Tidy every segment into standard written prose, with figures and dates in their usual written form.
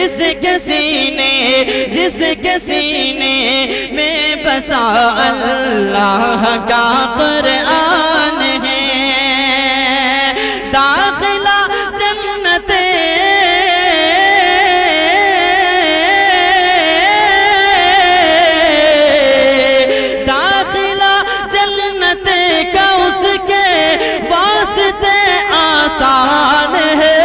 جس کے سینے میں بسا اللہ کا قرآن ہے، داخلہ جنت کا اس کے واسطے آسان ہے۔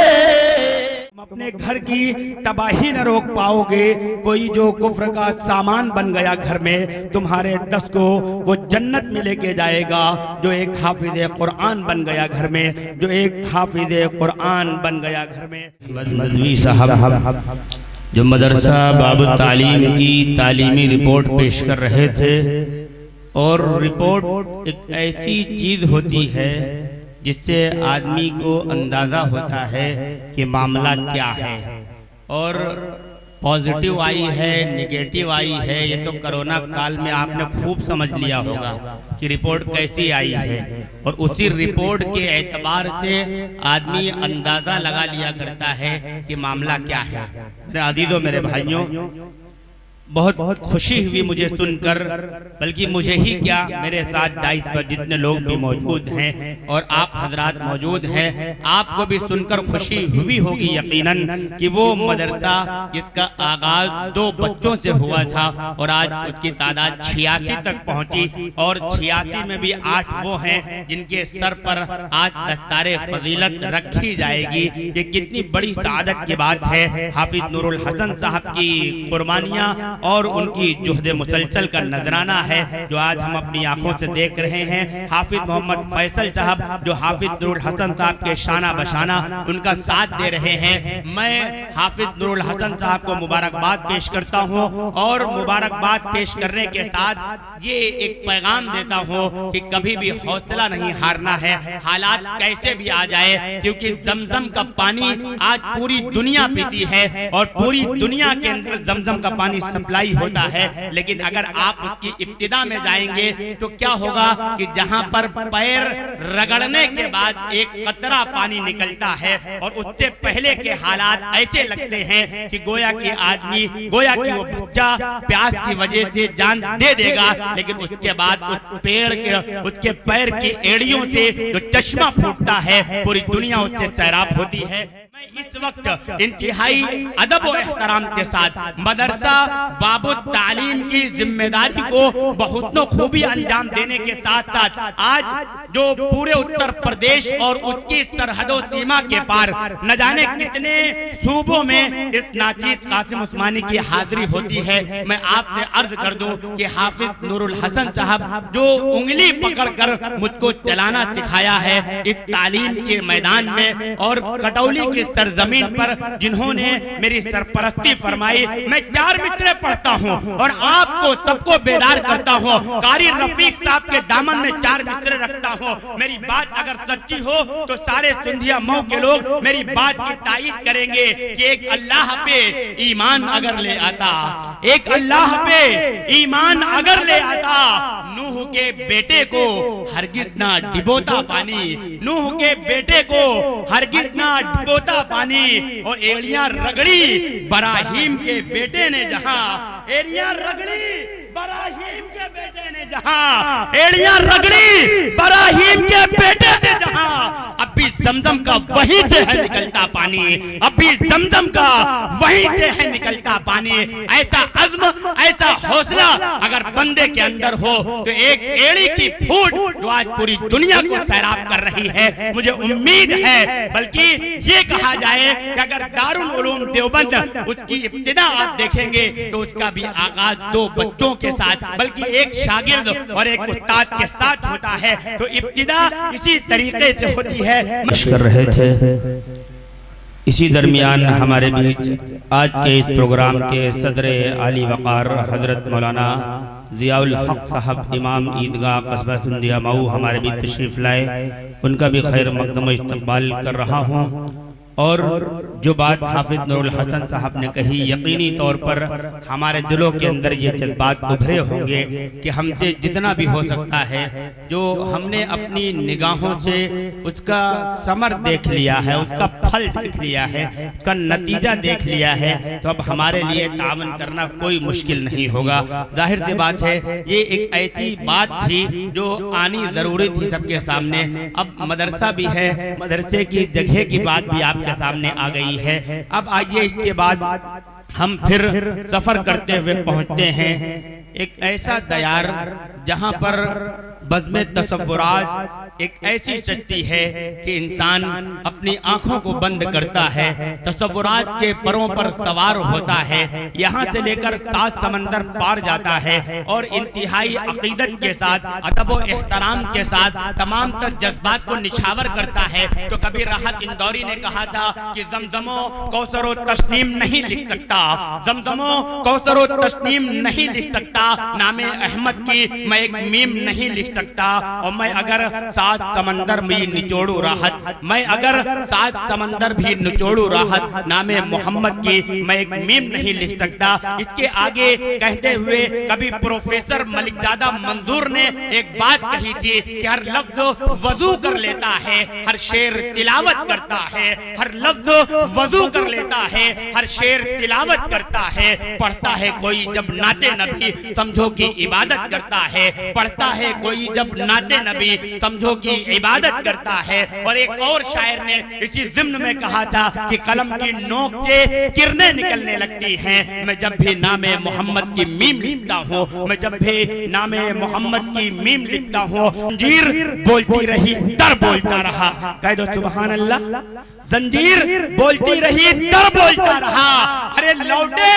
اپنے گھر کی تباہی نہ روک پاؤ گے، کوئی جو کفر کا سامان بن گیا گھر میں، تمہارے 10 کو وہ جنت میں لے کے جائے گا۔ جو ایک حافظ قرآن بن گیا گھر میں، جو ایک حافظ قرآن بن گیا گھر میں۔ مدوی صاحب جو مدرسہ باب التعلیم کی تعلیمی رپورٹ پیش کر رہے تھے، اور رپورٹ ایک ایسی چیز ہوتی ہے جس سے آدمی کو اندازہ ہوتا ہے کہ معاملہ کیا ہے، اور پازیٹیو آئی ہے، نیگیٹیو آئی ہے، یہ تو کرونا کال میں آپ نے خوب سمجھ لیا ہوگا کہ رپورٹ کیسی آئی ہے، اور اسی رپورٹ کے اعتبار سے آدمی اندازہ لگا لیا کرتا ہے کہ معاملہ کیا ہے۔ میرے عزیزوں، میرے بھائیوں، بہت خوشی ہوئی مجھے سن کر، بلکہ مجھے ہی کیا، میرے ساتھ ڈائس پر جتنے لوگ بھی موجود ہیں اور آپ حضرات موجود ہیں، آپ کو بھی سن کر خوشی ہوئی ہوگی یقیناً کہ وہ مدرسہ جس کا آغاز 2 بچوں سے ہوا تھا اور آج اس کی تعداد 86 تک پہنچی، اور 86 میں بھی 8 وہ ہیں جن کے سر پر آج دستار فضیلت رکھی جائے گی۔ یہ کتنی بڑی سعادت کی بات ہے۔ حافظ نور الحسن صاحب کی قربانیاں اور ان کی جہد مسلسل کا نذرانہ ہے جو آج ہم اپنی آنکھوں سے دیکھ رہے ہیں۔ حافظ محمد فیصل صاحب جو حافظ نور الحسن صاحب کے شانہ بشانہ ان کا ساتھ دے رہے ہیں، میں حافظ نور الحسن صاحب کو مبارکباد پیش کرتا ہوں، اور مبارکباد پیش کرنے کے ساتھ یہ ایک پیغام دیتا ہوں کہ کبھی بھی حوصلہ نہیں ہارنا ہے، حالات کیسے بھی آ جائے، کیونکہ زمزم کا پانی آج پوری دنیا پیتی ہے، اور پوری دنیا کے اندر زمزم کا پانی سپلائی ہوتا ہے، لیکن اگر آپ اس کی ابتدا میں جائیں گے تو کیا ہوگا کہ جہاں پر پیر رگڑنے کے بعد ایک قطرہ پانی نکلتا ہے، اور اس سے پہلے کے حالات ایسے لگتے ہیں کہ گویا کہ آدمی، گویا کہ وہ بچہ پیاس کی وجہ سے جان دے دے گا، لیکن اس کے بعد اس پیر کی ایڑیوں سے جو چشمہ پھوٹتا ہے، پوری دنیا اس سے سیراب ہوتی ہے۔ میں اس وقت انتہائی ادب و احترام کے ساتھ مدرسہ باب التعلیم کی ذمہ داری کو بحسن و خوبی انجام دینے کے ساتھ ساتھ آج جو پورے اتر پردیش اور اس کی سرحد و سیما کے پار نہ جانے کتنے صوبوں میں اس ناچیز قاسم عثمانی کی حاضری ہوتی ہے، میں آپ سے عرض کر دوں کہ حافظ نور الحسن صاحب جو انگلی پکڑ کر مجھ کو چلانا سکھایا ہے اس تعلیم کے میدان میں، اور کٹولی کی سرزمین پر جنہوں نے میری سرپرستی فرمائی، میں 4 مصرے پڑھتا ہوں اور آپ کو سب کو بیدار کرتا ہوں، قاری رفیق صاحب کے دامن میں 4 مصرے رکھتا ہوں۔ میری بات اگر سچی ہو تو سارے سندھیا مئو کے لوگ میری بات کی تائید کریں گے کہ ایک اللہ پہ ایمان اگر لے آتا، ایک اللہ پہ ایمان اگر لے آتا، نوح کے بیٹے کو ہرگز نہ ڈبوتا پانی، نوح کے بیٹے کو ہرگز نہ ڈبوتا پانی، اور ایڑیاں رگڑی براہیم کے بیٹے نے جہاں، ایڑیاں رگڑی براہیم کے بیٹے نے جہاں، ایڑیاں رگڑی براہیم کے بیٹے نے جہاں، اب بھی زمزم کا وہیں سے ہے نکلتا پانی، اب بھی زمزم کا وہیں سے ہے نکلتا پانی۔ ایسا عزم، ایسا حوصلہ اگر بندے کے اندر ہو تو ایک ایڑی کی پھوٹ جو آج پوری دنیا کو سیراب کر رہی ہے، مجھے امید ہے، بلکہ یہ کہا جائے کہ اگر دارالعلوم دیوبند اس کی ابتدا آپ دیکھیں گے تو اس کا بھی آغاز 2 بچوں کے ساتھ، بلکہ ایک شاگرد اور ایک استاد کے ساتھ ہوتا ہے، تو ابتدا اسی طریقے سے ہوتی ہے۔ کر رہے تھے اسی درمیان ہمارے بیچ آج کے اس پروگرام کے صدر عالی وقار حضرت مولانا ضیاء الحق صاحب امام عیدگاہ قصبہ سندھیا مئو ہمارے بیچ تشریف لائے، ان کا بھی خیر مقدم و استقبال کر رہا ہوں۔ اور جو بات حافظ نور الحسن صاحب نے کہی، یقینی طور پر ہمارے دلوں کے اندر یہ جذبات ابھرے ہوں گے کہ ہم سے جتنا بھی ہو سکتا ہے، جو ہم نے اپنی نگاہوں سے اس کا ثمر دیکھ لیا ہے، اس کا پھل دیکھ لیا ہے، اس کا نتیجہ دیکھ لیا ہے، تو اب ہمارے لیے تعاون کرنا کوئی مشکل نہیں ہوگا۔ ظاہر سی بات ہے، یہ ایک ایسی بات تھی جو آنی ضروری تھی سب کے سامنے۔ اب مدرسہ بھی ہے، مدرسے کی جگہ کی بات بھی آپ کے سامنے آ گئی ہے۔ اب آئیے اس کے بعد ہم پھر سفر کرتے ہوئے پہنچتے ہیں ایک ایسا دیار جہاں پر بزم تصورات ایک ایسی کشتی ہے کہ انسان اپنی آنکھوں کو بند کرتا ہے، تصورات کے پروں پر سوار ہوتا ہے، یہاں سے لے کر 7 سمندر پار جاتا ہے اور انتہائی عقیدت کے ساتھ، ادب و احترام کے ساتھ تمام تر جذبات کو نچھاور کرتا ہے۔ تو کبھی راحت اندوری نے کہا تھا کہ زمزمو کوثر و تسنیم نہیں لکھ سکتا، زمزمو کوثر و تسنیم نہیں لکھ سکتا، نام احمد کی میں ایک میم نہیں لکھ سکتا، اور میں اگر 7 سمندر بھی نچوڑوں راحت، میں اگر 7 سمندر بھی نچوڑوں راحت، نام محمد کی میں ایک میم نہیں لکھ سکتا۔ اس کے آگے کہتے ہوئے کبھی پروفیسر ملک زادہ منظور نے ایک بات کہی تھی کہ ہر لفظ وضو کر لیتا ہے، ہر شعر تلاوت کرتا ہے، ہر لفظ وضو کر لیتا ہے، ہر شعر تلاوت کرتا ہے، پڑھتا ہے کوئی جب نعت نبی سمجھو کی عبادت کرتا ہے، پڑھتا ہے کوئی جب نعت نبی سمجھو کی عبادت کرتا ہے۔ اور ایک اور شاعر نے اسی ضمن میں کہا تھا کہ قلم کی نوک سے کرنیں نکلنے لگتی ہیں، میں جب بھی نام محمد کی میم لکھتا ہوں، میں جب بھی نام محمد کی میم لکھتا ہوں۔ زنجیر بولتی رہی در بولتا رہا، کہہ دو سبحان اللہ۔ زنجیر بولتی رہی در بولتا رہا، ارے لوٹے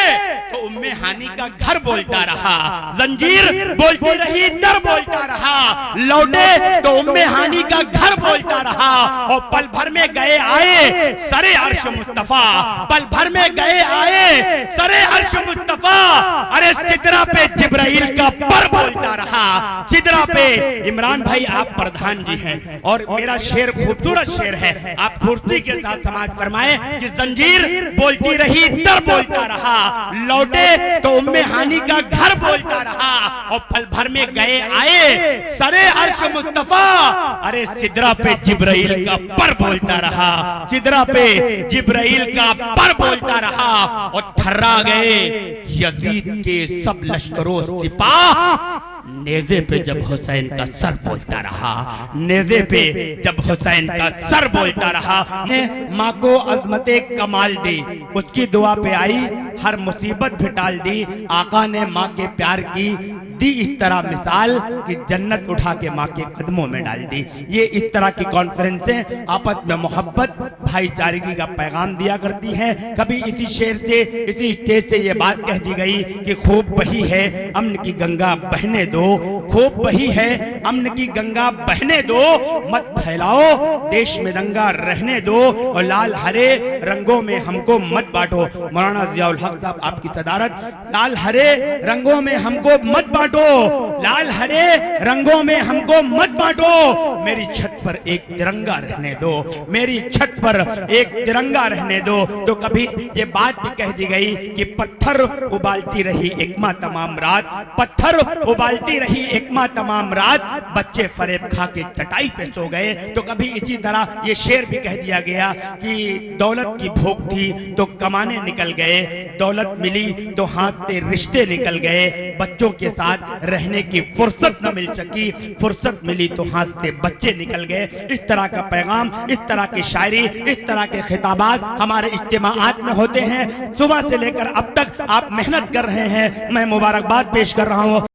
تو ام ہانی کا گھر بولتا رہا۔ زنجیر بولتی رہی در بولتا رہا، لوٹے تو ام ہانی کا گھر بولتا رہا۔ اور پل بھر میں گئے آئے سرے عرش مصطفیٰ، پل بھر میں گئے آئے سرے عرش مصطفیٰ، ارے سدرہ پہ جبرائیل کا پر بولتا رہا، سدرہ پہ۔ عمران بھائی آپ پردھان جی ہیں اور میرا شعر خوبصورت شعر ہے، آپ خوبصورتی کے ساتھ سماعت فرمائے کہ زنجیر بولتی رہی در بولتا رہا، لوٹے تو ام ہانی کا گھر بولتا رہا، اور پل بھر میں گئے آئے سرے عرش مصطفیٰ، ارے سدرہ پہ جبرائیل کا پر بولتا رہا، سدرہ پہ جبرائیل کا پر بولتا رہا۔ اور تھرا گئے یزید کے سب لشکروں سپاہ، نیزے پہ جب حسین کا سر بولتا رہا، نیزے پہ جب حسین کا سر بولتا رہا۔ نے ماں کو عظمت کمال دی، اس کی دعا پہ آئی ہر مصیبت بھی ٹال دی، آقا نے ماں کے پیار کی دی اس طرح مثال کہ جنت اٹھا کے ماں کے قدموں میں ڈال دی۔ یہ اس طرح کی کانفرنسیں آپس میں محبت بھائی چارگی کا پیغام دیا کرتی ہیں۔ کبھی اسی شعر سے، اسی اسٹیج سے یہ بات کہہ دی گئی کہ خوب بہی ہے امن کی گنگا بہنے دو، خوب بہی ہے امن کی گنگا بہنے دو، مت پھیلاؤ دیش میں دنگا رہنے دو، اور لال ہرے رنگوں میں ہم کو مت بانٹو۔ مولانا ضیاء الحق صاحب آپ کی صدارت، لال ہرے رنگوں میں ہم کو مت بانٹو، لال ہرے رنگوں میں ہم کو مت بانٹو، میری چھت پر ایک ترنگا رہنے دو، میری چھت پر ایک ترنگا رہنے دو۔ تو کبھی یہ بات بھی کہہ دی گئی کہ پتھر ابالتی رہی ایک ماں تمام رات، پتھر ابالتی رہی ایک ماں تمام رات، بچے فریب کھا کے چٹائی پہ سو گئے۔ تو کبھی اسی طرح یہ شعر بھی کہہ دیا گیا کہ دولت کی بھوک تھی تو کمانے نکل گئے، دولت ملی تو ہاتھ سے رشتے نکل گئے، بچوں کے ساتھ رہنے کی فرصت نہ مل سکی، فرصت ملی تو ہاتھ سے بچے نکل گئے۔ اس طرح کا پیغام، اس طرح کی شاعری، اس طرح کے خطابات ہمارے اجتماعات میں ہوتے ہیں۔ صبح سے لے کر اب تک آپ محنت کر رہے ہیں، میں مبارکباد پیش کر رہا ہوں